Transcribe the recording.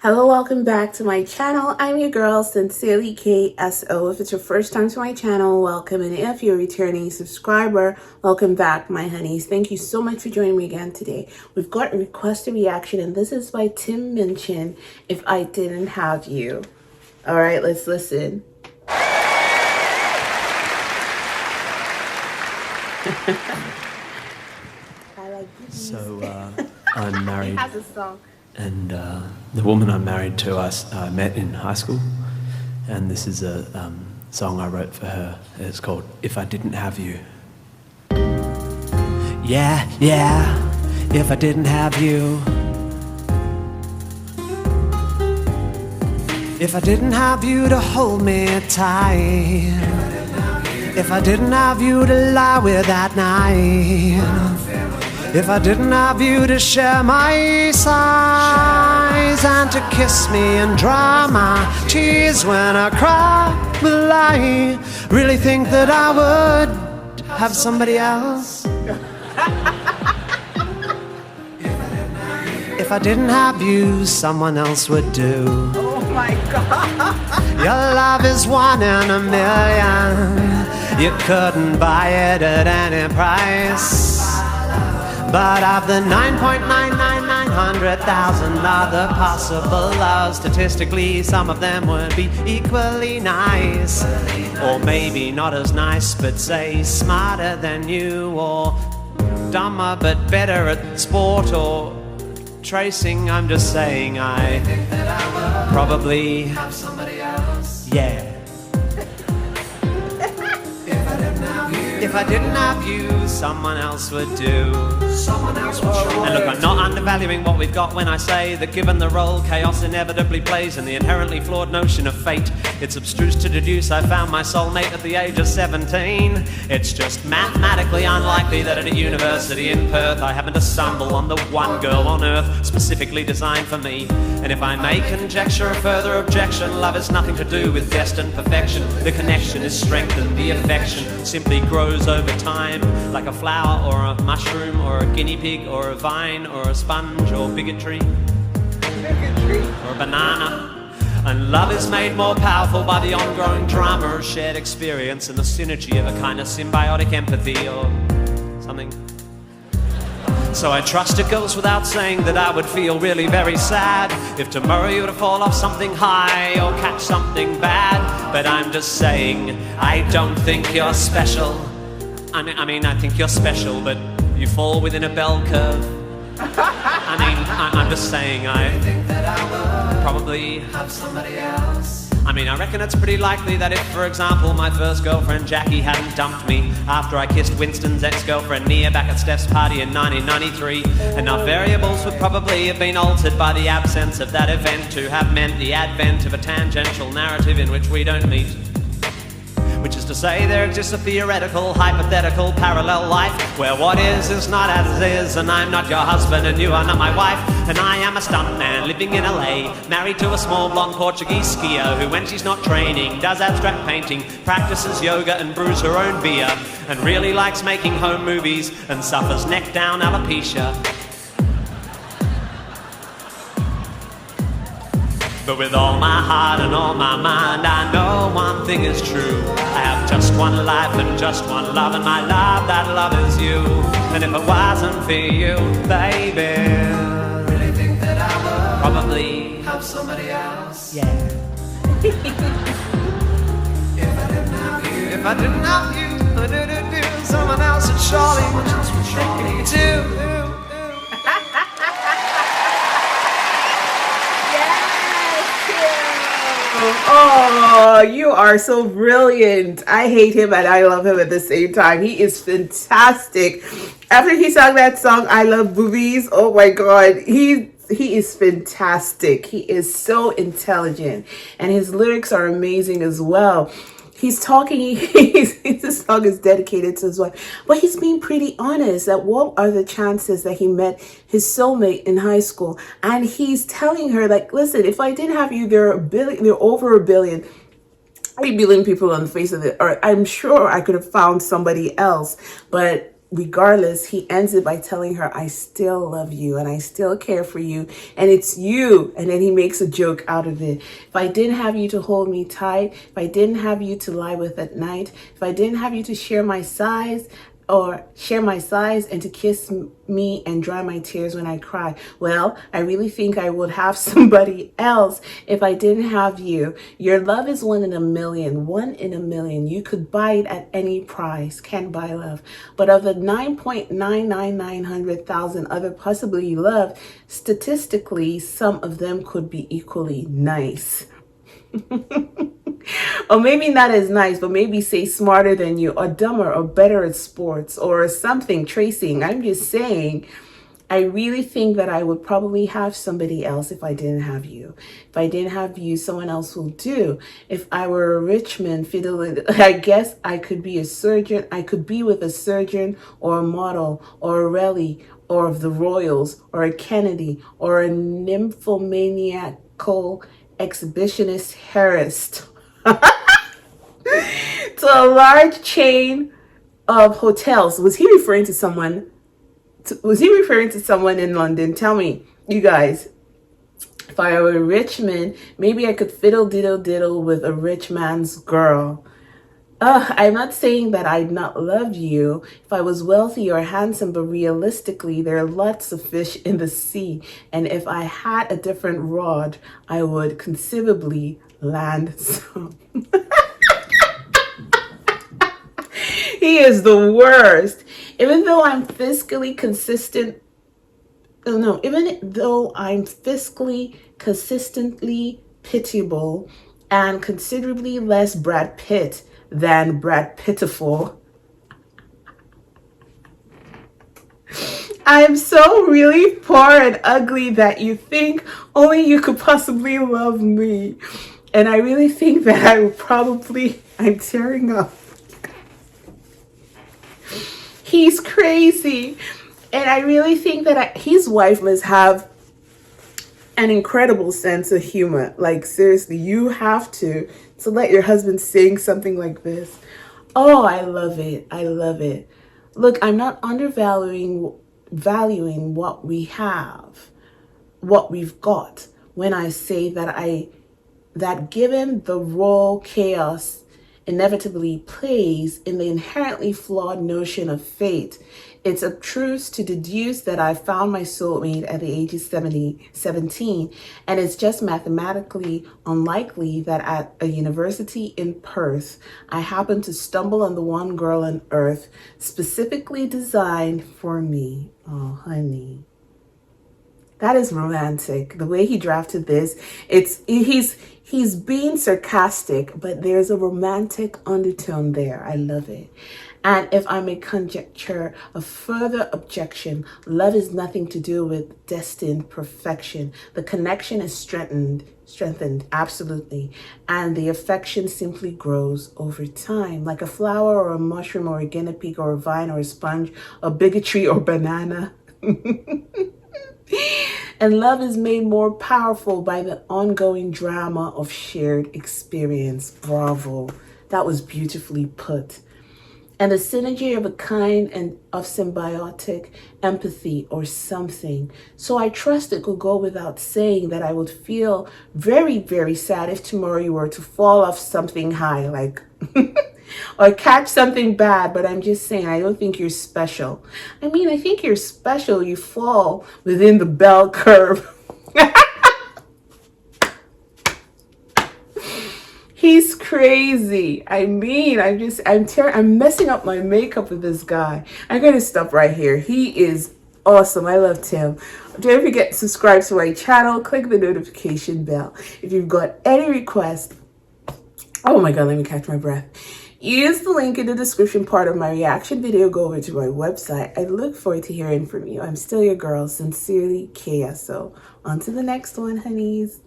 Hello, welcome back to my channel. I'm your girl, Sincerely KSO. If it's your first time to my channel, welcome. And if you're a returning subscriber, welcome back, my honeys. Thank you so much for joining me again today. We've got a request a reaction, and this is by TIMMINCHIN, If I Didn't Have You. All right, let's listen. I'm married. Has a song. And the woman I'm married to, I met in high school, and this is a song I wrote for her. It's called If I Didn't Have You. Yeah, if I didn't have you. If I didn't have you to hold me tight. If I didn't have you to lie with at night. If I didn't have you to share my sighs and to kiss me and dry my tears when I cry, will I really think that I would have somebody else? If I didn't have you, someone else would do. Oh my God. Your love is one in a million. You couldn't buy it at any price. But of the 9,999,000 other possible loves, statistically some of them would be equally nice. Or maybe not as nice, but say smarter than you, or dumber but better at sport or tracing. I'm just saying I think that I would probably have somebody else. Yeah. If I didn't have you, someone else would do. Someone else would show. And look, I'm not undervaluing what we've got when I say that given the role chaos inevitably plays in the inherently flawed notion of fate, it's abstruse to deduce I found my soulmate at the age of 17. It's just mathematically unlikely that at a university in Perth I happen to stumble on the one girl on earth specifically designed for me. And if I may conjecture a further objection, love has nothing to do with destined perfection. The connection is strengthened, the affection simply grows over time, like a flower or a mushroom or a guinea pig or a vine or a sponge or bigotry or a banana. And love is made more powerful by the ongoing drama of shared experience and the synergy of a kind of symbiotic empathy or something. So I trust it goes without saying that I would feel really very sad if tomorrow you were to fall off something high or catch something bad. But I'm just saying, I don't think you're special. I mean, I think you're special, but you fall within a bell curve. I'm just saying, I think that I would probably have somebody else. I mean, I reckon it's pretty likely that if, for example, my first girlfriend Jackie hadn't dumped me after I kissed Winston's ex-girlfriend Nia back at Steph's party in 1993, enough variables would probably have been altered by the absence of that event to have meant the advent of a tangential narrative in which we don't meet. Which is to say, there exists a theoretical, hypothetical, parallel life where what is not as it is, and I'm not your husband and you are not my wife, and I am a stuntman living in LA, married to a small blonde Portuguese skier who, when she's not training, does abstract painting, practices yoga and brews her own beer, and really likes making home movies and suffers neck down alopecia. But with all my heart and all my mind, I know one thing is true. I have just one life and just one love, and my love, that love is you. And if it wasn't for you, baby, really think that I would probably have somebody else. Yeah. If I didn't have you, if I didn't have you, someone else would surely take me too. Oh, you are so brilliant. I hate him and I love him at the same time. He is fantastic. After he sang that song, I Love Boobies, oh my God, he is fantastic. He is so intelligent and his lyrics are amazing as well. He's talking, this song is dedicated to his wife, but he's being pretty honest that what are the chances that he met his soulmate in high school. And he's telling her, like, listen, if I didn't have you, there are over a billion. 8 billion people on the face of the earth. I'm sure I could have found somebody else, but regardless, he ends it by telling her, I still love you and I still care for you and it's you. And then he makes a joke out of it. If I didn't have you to hold me tight, if I didn't have you to lie with at night, if I didn't have you to share my sighs and to kiss me and dry my tears when I cry, well, I really think I would have somebody else if I didn't have you. Your love is 1 in a million, 1 in a million. You could buy it at any price. Can't buy love. But of the 9,999,000 other possibly you love, statistically, some of them could be equally nice. Or maybe not as nice, but maybe say smarter than you, or dumber, or better at sports, or something, tracing. I'm just saying, I really think that I would probably have somebody else if I didn't have you. If I didn't have you, someone else will do. If I were a rich man, I guess I could be a surgeon. I could be with a surgeon, or a model, or a rally, or of the Royals, or a Kennedy, or a nymphomaniacal exhibitionist heiress to a large chain of hotels. Was he referring to someone? Was he referring to someone in London? Tell me, you guys. If I were a rich man, maybe I could fiddle diddle diddle with a rich man's girl. I'm not saying that I'd not love you if I was wealthy or handsome, but realistically, there are lots of fish in the sea. And if I had a different rod, I would conceivably land some. He is the worst. Even though I'm fiscally consistent, even though I'm fiscally consistently pitiable and considerably less Brad Pitt than Brad Pitiful, I'm so really poor and ugly that you think only you could possibly love me. And I really think that I would probably, I'm tearing up. He's crazy. And I really think that his wife must have an incredible sense of humor. Like, seriously, you have to let your husband sing something like this. Oh, I love it. I love it. Look, I'm not valuing what we have, what we've got, when I say that given the role chaos inevitably plays in the inherently flawed notion of fate, it's a truth to deduce that I found my soulmate at the age of 17, and it's just mathematically unlikely that at a university in Perth, I happened to stumble on the one girl on earth specifically designed for me. Oh, honey. That is romantic. The way he drafted this, he's being sarcastic, but there's a romantic undertone there. I love it. And if I may conjecture a further objection, love is nothing to do with destined perfection. The connection is strengthened, absolutely. And the affection simply grows over time, like a flower or a mushroom or a guinea pig or a vine or a sponge, a bigotry or banana. And love is made more powerful by the ongoing drama of shared experience. Bravo. That was beautifully put. And the synergy of a kind and of symbiotic empathy or something. So I trust it could go without saying that I would feel very, very sad if tomorrow you were to fall off something high, like, or catch something bad. But I'm just saying, I don't think you're special. I mean, I think you're special. You fall within the bell curve. He's crazy. I mean, I'm messing up my makeup with this guy. I'm going to stop right here. He is awesome. I love Tim. Don't forget to subscribe to my channel. Click the notification bell. If you've got any requests, oh my God, let me catch my breath. Use the link in the description part of my reaction video. Go over to my website. I look forward to hearing from you. I'm still your girl, Sincerely KSO. On to the next one, honeys.